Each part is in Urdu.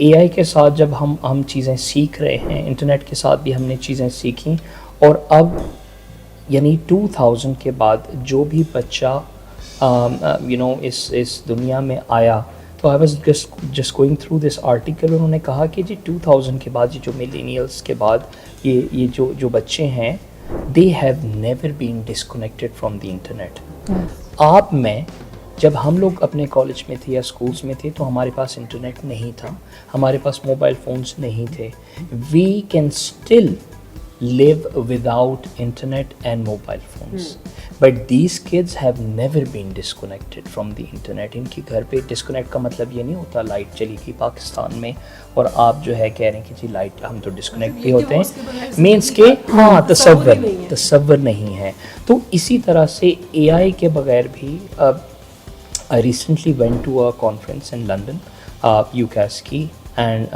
اے آئی کے ساتھ جب ہم چیزیں سیکھ رہے ہیں، انٹرنیٹ کے ساتھ بھی ہم نے چیزیں سیکھیں، اور اب یعنی 2000 کے بعد جو بھی بچہ اس دنیا میں آیا، تو I was just going through this article, انہوں نے کہا کہ جی 2000 کے بعد یہ جو ملینیلس کے بعد یہ جو بچے ہیں، they have never been disconnected from the internet. آپ میں جب ہم لوگ اپنے کالج میں تھے یا اسکولس میں تھے تو ہمارے پاس انٹرنیٹ نہیں تھا، ہمارے پاس موبائل فونس نہیں تھے. We can still live without internet and mobile phones, but these kids have never been disconnected from the internet. ان کے گھر پہ ڈسکنیکٹ کا مطلب یہ نہیں ہوتا لائٹ چلی گئی پاکستان میں اور آپ جو ہے کہہ رہے ہیں کہ جی لائٹ ہم تو ڈسکنیکٹ بھی ہوتے ہیں، مینس کہ ہاں تصور نہیں ہے. تو اسی طرح سے اے آئی کے بغیر بھی I recently went to a conference in London, UCASC, and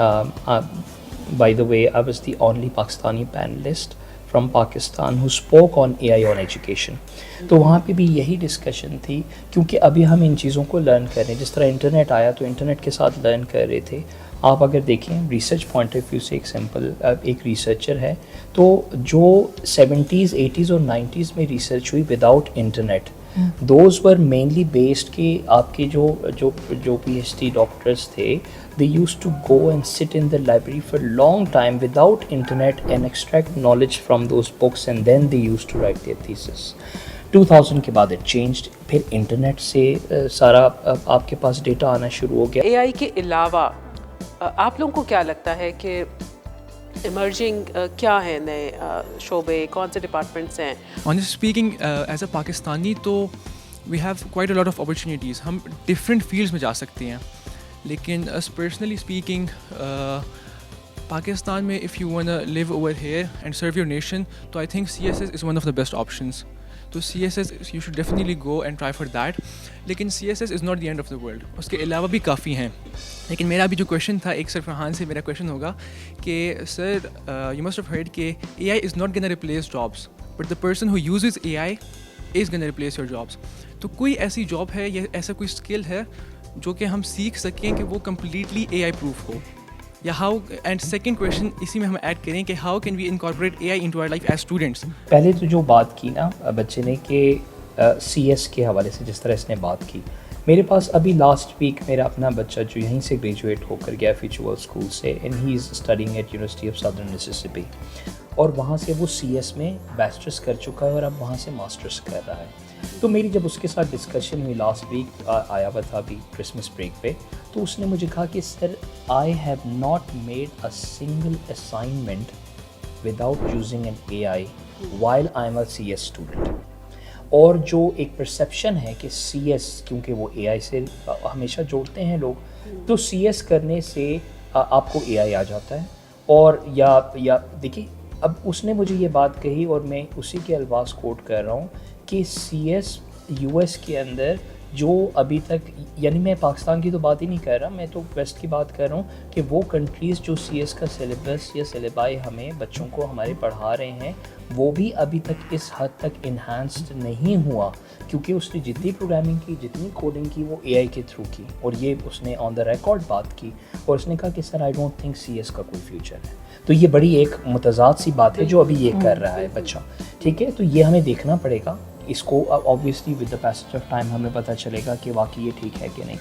by the way, I was the only Pakistani panelist from Pakistan who spoke on AI on education. تو وہاں پہ بھی یہی ڈسکشن تھی، کیونکہ ابھی ہم ان چیزوں کو لرن کر رہے ہیں. جس طرح انٹرنیٹ آیا تو انٹرنیٹ کے ساتھ لرن کر رہے تھے. آپ اگر دیکھیں ریسرچ پوائنٹ آف ویو سے، ایک سمپل ایک ریسرچر ہے، تو جو 70s 80s اور 90s میں ریسرچ ہوئی without internet, those were mainly based کہ آپ کے جو پی ایچ ڈی ڈاکٹرس تھے، they used to go and sit in the library for long time without internet and extract knowledge from those books and then they used to write their thesis. 2000 کے بعد اٹ چینجڈ، پھر انٹرنیٹ سے سارا آپ کے پاس ڈیٹا آنا شروع ہو گیا. اے آئی کے علاوہ آپ لوگوں کو کیا لگتا ہے کہ ایمرجنگ کیا ہے، نئے شعبے کون سے ڈپارٹمنٹس ہیں؟ Honestly speaking as a Pakistani تو we have quite a lot of opportunities. ہم ڈفرینٹ فیلڈس میں جا سکتے ہیں، لیکن پرسنلی اسپیکنگ پاکستان میں if you want live over here and serve your nation, تو I think C S S is one of the best options. تو C S S you should definitely go and try for that. لیکن C S S is not the end of the world, اس کے علاوہ بھی کافی ہیں. لیکن میرا بھی جو کویشچن تھا، ایک سر فرحان سے میرا کویشچن ہوگا کہ sir you must have heard کہ A I is not gonna replace jobs, but the person who uses A I is gonna replace your jobs. تو کوئی ایسی جاب ہے یا ایسا کوئی اسکل ہے جو کہ ہم سیکھ سکیں کہ وہ کمپلیٹلی اے آئی پروف ہو، یا ہاؤ؟ اینڈ سیکنڈ کویشچن اسی میں ہم ایڈ کریں کہ how can we incorporate A I into our life as students. پہلے تو جو بات کی نا بچے نے کہ سی ایس کے حوالے سے جس طرح اس نے بات کی، میرے پاس ابھی لاسٹ ویک میرا اپنا بچہ جو یہیں سے گریجویٹ ہو کر گیا فیچول اسکول سے، and he is studying at University of Southern Mississippi, اور وہاں سے وہ سی ایس میں بیچلرس کر چکا ہے اور اب وہاں سے ماسٹرس کر رہا ہے. تو میری جب اس کے ساتھ ڈسکشن ہوئی لاسٹ ویک، آیا ہوا تھا ابھی کرسمس بریک پہ، تو اس نے مجھے کہا کہ sir I have not made a single assignment without using an A I while I am a C S student. اور جو ایک پرسیپشن ہے کہ سی ایس، کیونکہ وہ اے آئی سے ہمیشہ جوڑتے ہیں لوگ، تو سی ایس کرنے سے آپ کو اے آئی آ جاتا ہے. اور یا دیکھیے، اب اس نے مجھے یہ بات کہی اور میں اسی کے الفاظ کوٹ کر رہا ہوں کہ سی ایس یو ایس کے اندر جو ابھی تک، یعنی میں پاکستان کی تو بات ہی نہیں کر رہا، میں تو ویسٹ کی بات کر رہا ہوں، کہ وہ کنٹریز جو سی ایس کا سلیبس یا سلیبائی ہمیں بچوں کو ہمارے پڑھا رہے ہیں، وہ بھی ابھی تک اس حد تک انہانسڈ نہیں ہوا، کیونکہ اس نے جتنی پروگرامنگ کی، جتنی کوڈنگ کی، وہ اے آئی کے تھرو کی. اور یہ اس نے آن دا ریکارڈ بات کی، اور اس نے کہا کہ sir I don't think C S کا کوئی فیوچر ہے. تو یہ بڑی ایک متضاد سی بات ہے جو ابھی یہ کر رہا ہے بچہ. ٹھیک ہے، تو یہ ہمیں دیکھنا پڑے گا اس کو. Obviously with the passage of time ہمیں پتہ چلے گا کہ واقعی یہ ٹھیک ہے کہ نہیں.